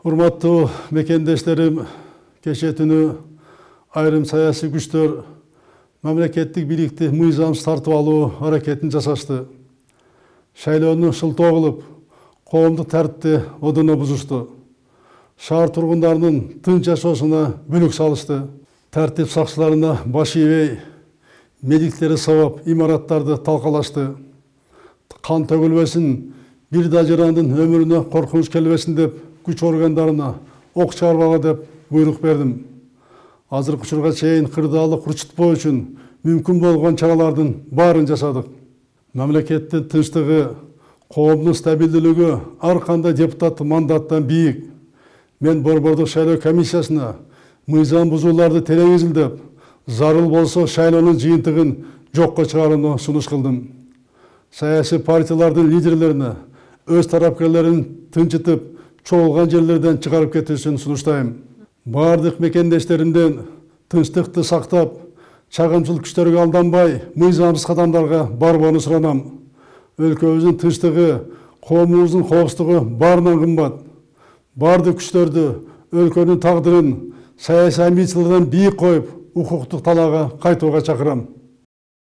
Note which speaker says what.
Speaker 1: Урматтуу мекендештерим, кеше түнү айрым саясий күчтөр мамлекеттик бийликти мыйзамсыз тартып алуу аракетин жасашты. Шайлоону шылтоо кылып, коомдук тартипти одоно бузушту. Шаар тургундарынын тынч жашоосуна бүлүк салышты. Тартип сакчыларына баш ийбей, медиктери сабап, имараттарды талкалашты. Кан төгүлбесин, бир да жарандын өмүрүнө коркунуч келбесин деп, күч органдарына ок чыгарбага деп буйрук бердим. Азыркы учурга чейин кырдаалы курчутпоо үчүн мүмкүн болгон чаралардын баарын жасадык. Мамлекеттин тынчтыгы, коомдун стабилдүүлүгү ар кандай депутаттык мандаттан бийик. Мен Борбордук шайлоо комиссиясына мыйзам бузууларды телегизилдеп, зарыл болсо шайлоонун жыйынтыгын жокко чыгарууну сунуш кылдым. Саясий партиялардын лидерлерине өз тарапкерлерин тынчытып, чогулган жерлерден чыгарып кетүүсүн сунуштайм. Бардык мекендештеримден тынчтыкты сактап, чагымчыл күчтөргө алданбай, мыйзамсыз кадамдарга барбоону суранам. Өлкөбүздүн тынчтыгы, коомубуздун коопсуздугу баарынан кымбат. Бардык күчтөрдү, өлкөнүн тагдырын саясий амбициялардан бийик коюп, укуктук талаага кайтууга чакырам.